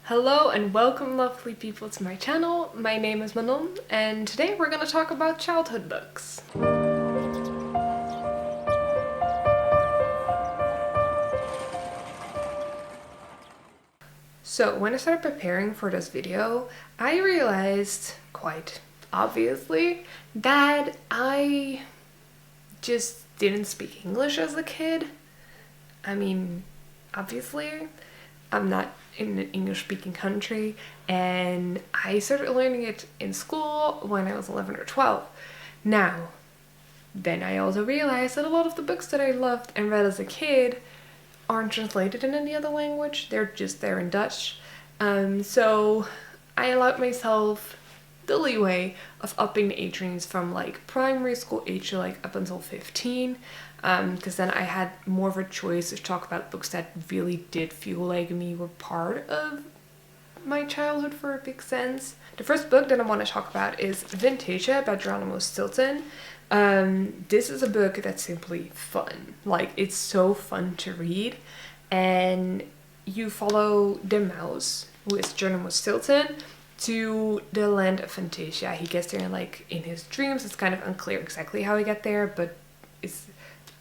Hello and welcome lovely people to my channel. My name is Manon and today we're going to talk about childhood books. So when I started preparing for this video, I realized, quite obviously, that I just didn't speak English as a kid. I mean, obviously, I'm not in an English-speaking country, and I started learning it in school when I was 11 or 12. Now, then I also realized that a lot of the books that I loved and read as a kid aren't translated in any other language, they're just there in Dutch. So I allowed myself the leeway of upping the age range from like primary school age to like up until 15, because then I had more of a choice to talk about books that really did feel like me were part of my childhood for a big sense. The first book that I want to talk about is Fantasia by Geronimo Stilton. This is a book that's simply fun. Like, it's so fun to read, and you follow the mouse, who is Geronimo Stilton, to the land of Fantasia. He gets there in his dreams. It's kind of unclear exactly how he got there, but it's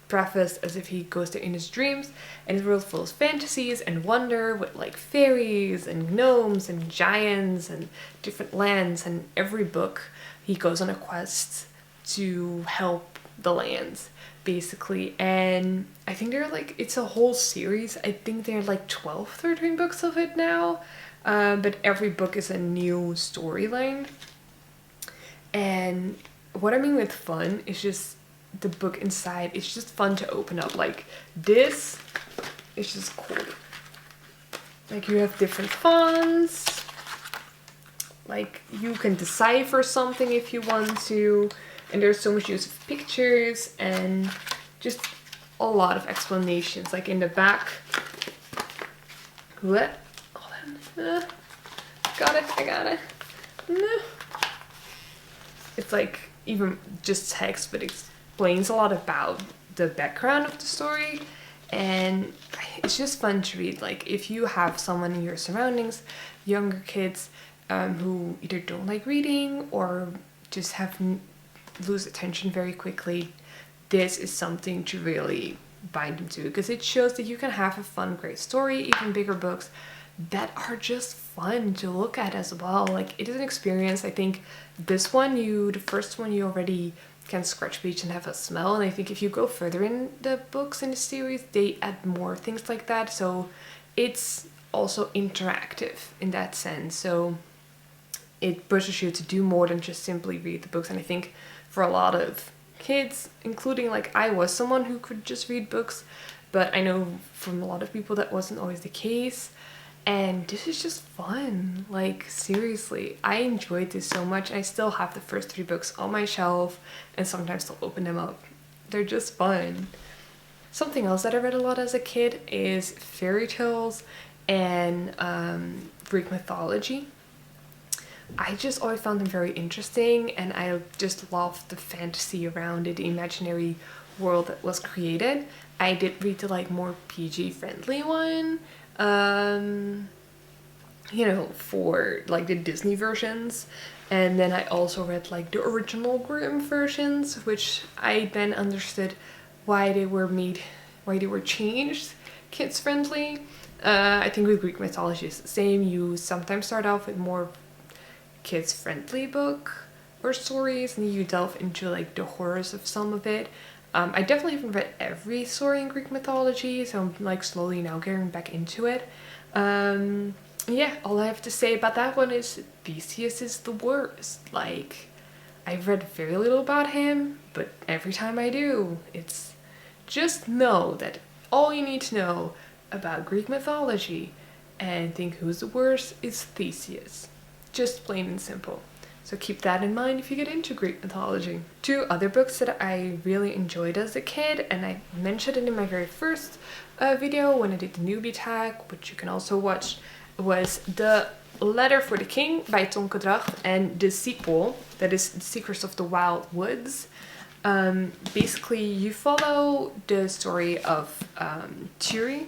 prefaced as if he goes there in his dreams, and his world full of fantasies and wonder with like fairies and gnomes and giants and different lands, and every book he goes on a quest to help the lands basically. And I think it's a whole series. I think there are like 12, 13 books of it now. But every book is a new storyline. And what I mean with fun is just the book inside. It's just fun to open up. Like, this is just cool. Like, you have different fonts. Like, you can decipher something if you want to. And there's so much use of pictures and just a lot of explanations. Like in the back. What? Got it, I got it. No. It's like even just text, but it explains a lot about the background of the story, and it's just fun to read. Like, if you have someone in your surroundings, younger kids, who either don't like reading or just lose attention very quickly, this is something to really bind them to, because it shows that you can have a fun, great story, even bigger books that are just fun to look at as well. Like, it is an experience. I think this one, the first one, you already can scratch page and have a smell, and I think if you go further in the books in the series, they add more things like that, so it's also interactive in that sense. So it pushes you to do more than just simply read the books. And I think for a lot of kids, including like I was someone who could just read books, but I know from a lot of people that wasn't always the case. And this is just fun. Like, seriously, I enjoyed this so much. I still have the first 3 books on my shelf, and sometimes I'll open them up. They're just fun. Something else that I read a lot as a kid is fairy tales and Greek mythology. I just always found them very interesting, and I just loved the fantasy around it, the imaginary world that was created. I did read the like more PG friendly one, for like the Disney versions, and then I also read like the original Grimm versions, which I then understood why they were changed kids friendly. I think with Greek mythology it's the same. You sometimes start off with more kids friendly book or stories, and you delve into like the horrors of some of it. I definitely haven't read every story in Greek mythology, so I'm like slowly now getting back into it. Yeah, all I have to say about that one is Theseus is the worst. Like, I've read very little about him, but every time I do, it's just know that all you need to know about Greek mythology and think who's the worst is Theseus. Just plain and simple. So keep that in mind if you get into Greek mythology. 2 other books that I really enjoyed as a kid, and I mentioned it in my very first video when I did the newbie tag, which you can also watch, was The Letter for the King by Tonke Dragt, and the sequel, that is The Secrets of the Wildwood. Basically, you follow the story of Thury,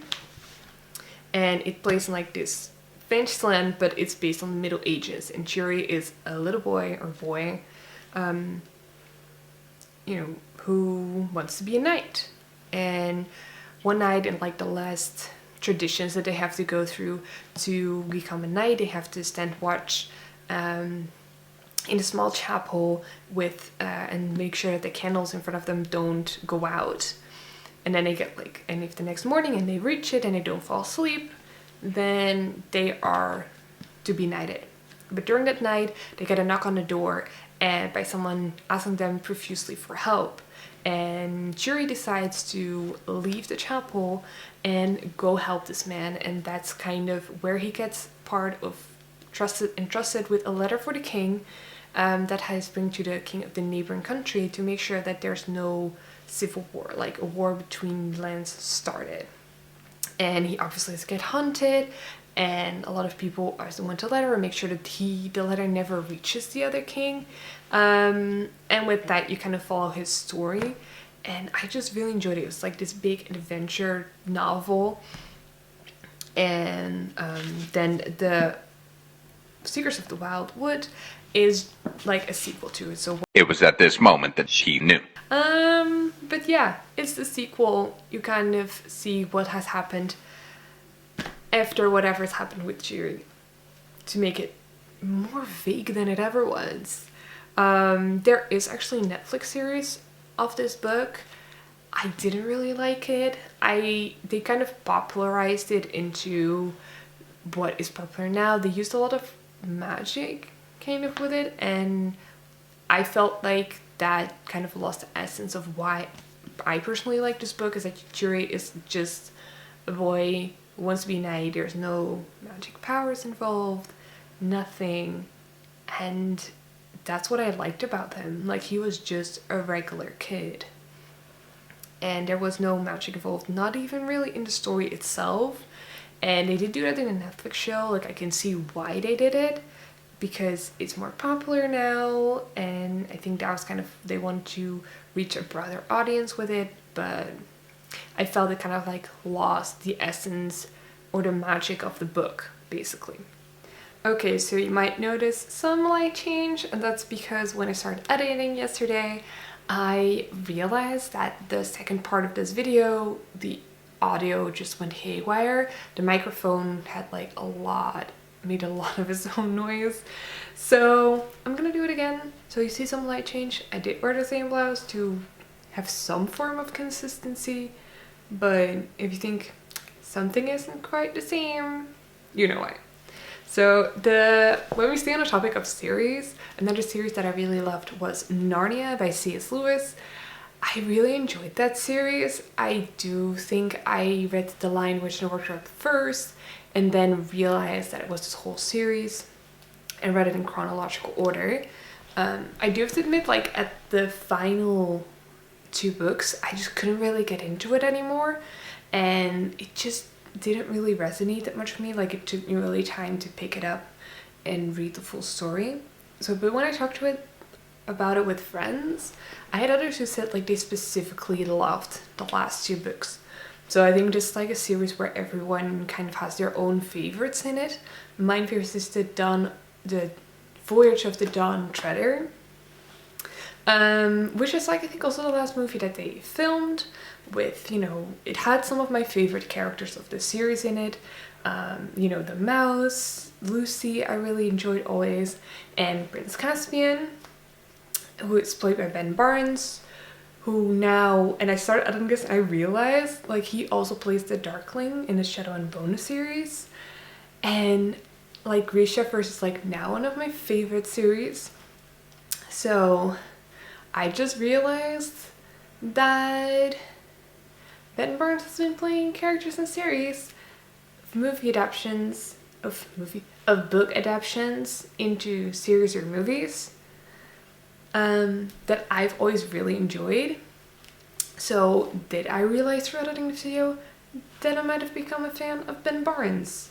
and it plays in like this Fantasyland, but it's based on the Middle Ages, and Jury is a little boy, you know, who wants to be a knight. And one night, in like the last traditions that they have to go through to become a knight, they have to stand watch in a small chapel with and make sure that the candles in front of them don't go out. And then they get like, and if the next morning and they reach it and they don't fall asleep, then they are to be knighted. But during that night, they get a knock on the door and by someone asking them profusely for help. And Jury decides to leave the chapel and go help this man, and that's kind of where he gets part of entrusted with a letter for the king that has bring to the king of the neighboring country to make sure that there's no civil war, like a war between lands started. And he obviously has to get hunted, and a lot of people also want the letter and make sure that the letter never reaches the other king. And with that, you kind of follow his story, and I just really enjoyed it. It was like this big adventure novel, and then the Secrets of the Wildwood is like a sequel to it. So it was at this moment that she knew. But yeah, it's the sequel. You kind of see what has happened after whatever's happened with Jury to make it more vague than it ever was. There is actually a Netflix series of this book. I didn't really like it. They kind of popularized it into what is popular now. They used a lot of magic kind of with it, and I felt like that kind of lost the essence of why I personally like this book, is that Jury is just a boy who wants to be a knight. There's no magic powers involved, nothing, and that's what I liked about him. Like, he was just a regular kid, and there was no magic involved, not even really in the story itself. And they did do that in a Netflix show. Like, I can see why they did it, because it's more popular now, and I think that was kind of, they want to reach a broader audience with it, but I felt it kind of like lost the essence or the magic of the book, basically. Okay, so you might notice some light change, and that's because when I started editing yesterday, I realized that the second part of this video, the audio just went haywire. The microphone had like made a lot of its own noise. So I'm gonna do it again. So you see some light change. I did wear the same blouse to have some form of consistency, but if you think something isn't quite the same, you know why. So when we stay on the topic of series, another series that I really loved was Narnia by C.S. Lewis. I really enjoyed that series. I do think I read The Lion, Witch and the Wardrobe first, and then realized that it was this whole series and read it in chronological order. I do have to admit, like, at the final 2 books, I just couldn't really get into it anymore, and it just didn't really resonate that much with me. Like, it took me really time to pick it up and read the full story. But when I talked about it with friends, I had others who said like they specifically loved the last 2 books. So I think just like a series where everyone kind of has their own favorites in it. My favorite is the Voyage of the Dawn Treader, which is like I think also the last movie that they filmed with, you know, it had some of my favorite characters of the series in it. You know, the mouse, Lucy, I really enjoyed always, and Prince Caspian, who is played by Ben Barnes, who now, and I started editing this and I realized like he also plays the Darkling in the Shadow and Bone series, and like Grisha First is like now one of my favorite series. So I just realized that Ben Barnes has been playing characters in series, movie adaptations of book adaptations into series or movies, that I've always really enjoyed. So did I realize through editing the video that I might have become a fan of Ben Barnes?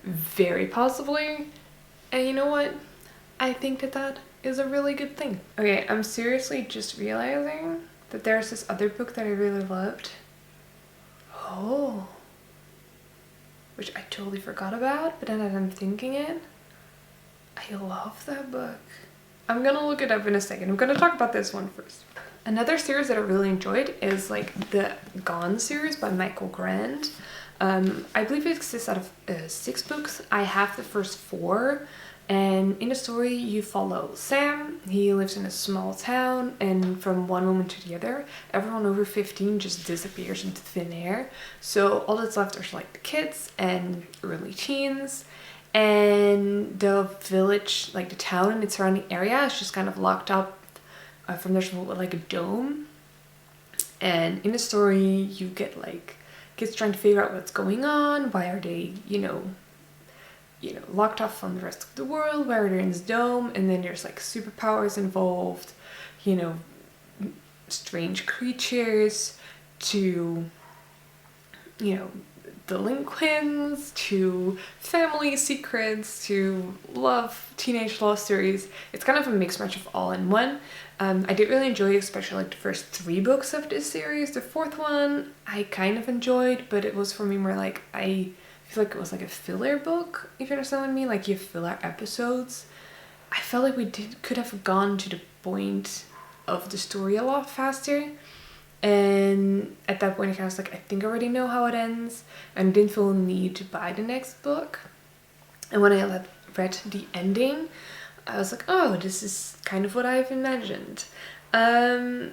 Very possibly. And you know what? I think that is a really good thing. Okay, I'm seriously just realizing that there's this other book that I really loved. Oh. which I totally forgot about, but then as I'm thinking it, I love that book. I'm gonna look it up in a second. I'm gonna talk about this one first. Another series that I really enjoyed is like the Gone series by Michael Grant. I believe it exists out of 6 books. I have the first 4, and in the story you follow Sam. He lives in a small town, and from one moment to the other, everyone over 15 just disappears into thin air. So all that's left are like the kids and early teens, and the village, like the town and its surrounding area, is just kind of locked up from there's like a dome. And in the story you get like kids trying to figure out what's going on. Why are they, locked off from the rest of the world? Why are they in this dome? And then there's like superpowers involved, strange creatures, to, delinquents, to family secrets, to love, teenage love stories. It's kind of a mixed match of all in one. I did really enjoy, especially like the first 3 books of this series. The 4th one I kind of enjoyed, but it was for me more like, I feel like it was like a filler book, if you understand what I mean. Like you have filler episodes. I felt like we could have gone to the point of the story a lot faster. And at that point I kind of was like, I think I already know how it ends, and didn't feel a need to buy the next book. And when I read the ending, I was like, oh, this is kind of what I've imagined.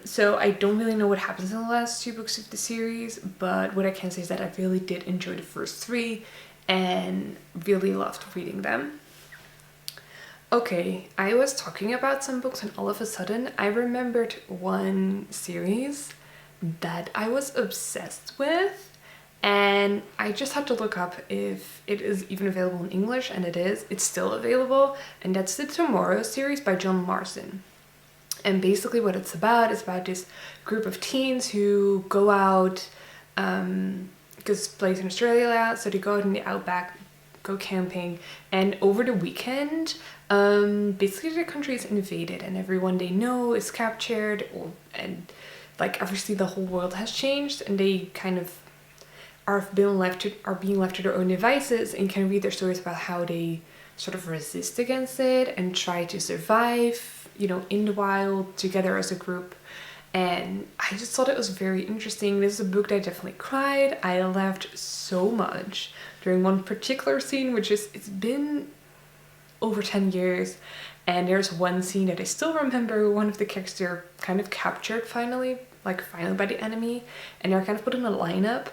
So I don't really know what happens in the last 2 books of the series, but what I can say is that I really did enjoy the first 3 and really loved reading them. Okay, I was talking about some books and all of a sudden I remembered one series that I was obsessed with, and I just had to look up if it is even available in English, and it is. It's still available, and that's the Tomorrow series by John Marsden. And basically what it's about is about this group of teens who go out, because it's placed in Australia, so they go out in the outback, go camping, and over the weekend, basically the country is invaded and everyone they know is captured, and like obviously the whole world has changed, and they kind of are being left to their own devices, and can read their stories about how they sort of resist against it and try to survive, in the wild together as a group. And I just thought it was very interesting. This is a book that I definitely cried. I laughed so much during one particular scene, which is, it's been over 10 years, and there's one scene that I still remember. One of the characters kind of captured finally by the enemy, and they're kind of put in a lineup,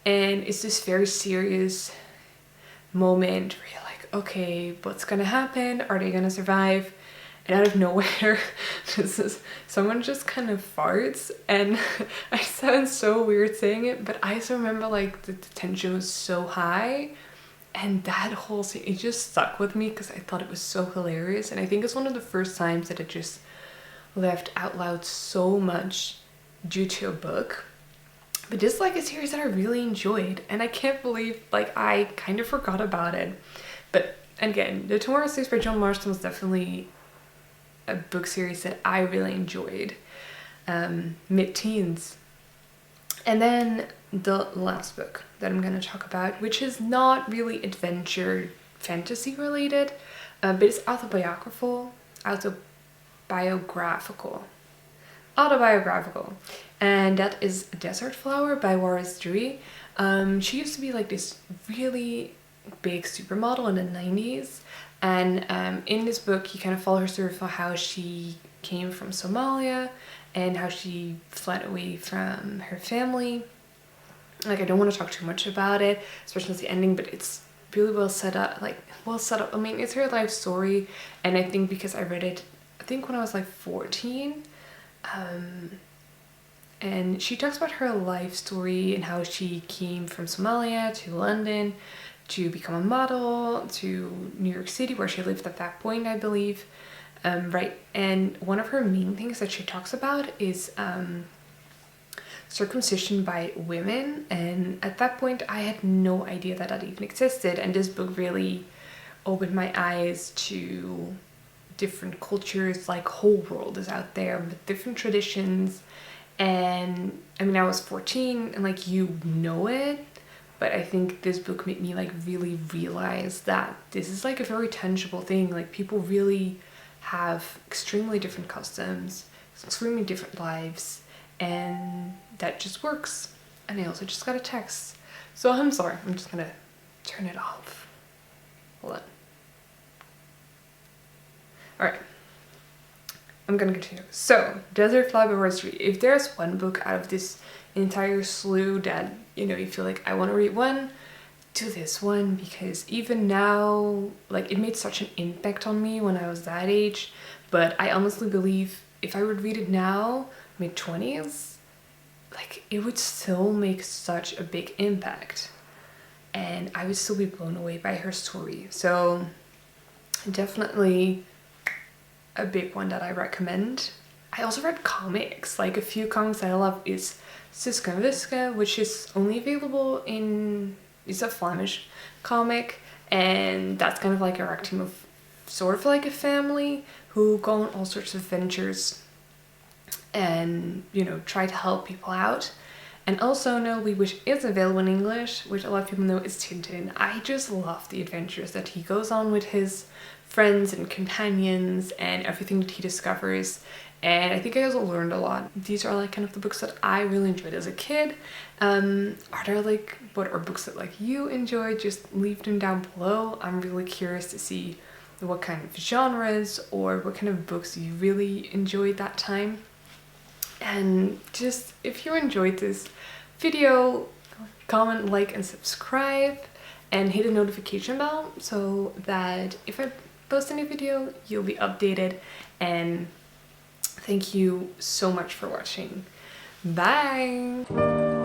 and it's this very serious moment where you're like, okay, what's gonna happen? Are they gonna survive? And out of nowhere, someone just kind of farts, and I sound so weird saying it, but I just remember like the tension was so high, and that whole scene, it just stuck with me because I thought it was so hilarious. And I think it's one of the first times that I just laughed out loud so much due to a book. But this is like a series that I really enjoyed, and I can't believe I kind of forgot about it. But again, the Tomorrow series by John Marsden was definitely a book series that I really enjoyed, mid-teens. And then the last book that I'm going to talk about, which is not really adventure fantasy related, but it's autobiographical, and that is Desert Flower by Waris Drewy. She used to be like this really big supermodel in the 90s, and in this book you kind of follow her story for how she came from Somalia and how she fled away from her family. I don't want to talk too much about it, especially with the ending, but it's really well set up. I mean, it's her life story, and I think because I read it, I think when I was 14, and she talks about her life story and how she came from Somalia to London to become a model, to New York City, where she lived at that point, I believe. Right, and one of her main things that she talks about is circumcision by women, and at that point I had no idea that that even existed, and this book really opened my eyes to different cultures. Whole world is out there with different traditions, and I mean I was 14 and you know it, but I think this book made me like really realize that this is like a very tangible thing. Like people really have extremely different customs, extremely different lives, and that just works. And I also just got a text, so I'm sorry, I'm just gonna turn it off. Hold on. Alright, I'm gonna continue. So, Desert Fly by Rosery. If there's one book out of this entire slew that, you know, you feel like I want to read one, do this one, because even now, like, it made such an impact on me when I was that age, but I honestly believe if I would read it now, mid-20s, like, it would still make such a big impact, and I would still be blown away by her story. So, definitely a big one that I recommend. I also read comics. Like, a few comics that I love is Suske and Wiske, which is only available in, it's a Flemish comic, and that's kind of like a rag team of sort of like a family who go on all sorts of adventures and, you know, try to help people out. And also Notably, which is available in English, which a lot of people know is Tintin. I just love the adventures that he goes on with his friends and companions and everything that he discovers, and I think I also learned a lot. These are like kind of the books that I really enjoyed as a kid. Are there like, what are books that like you enjoy? Just leave them down below. I'm really curious to see what kind of genres or what kind of books you really enjoyed that time. And just, if you enjoyed this video, comment, like, and subscribe, and hit the notification bell so that if I post a new video, you'll be updated. And thank you so much for watching. Bye!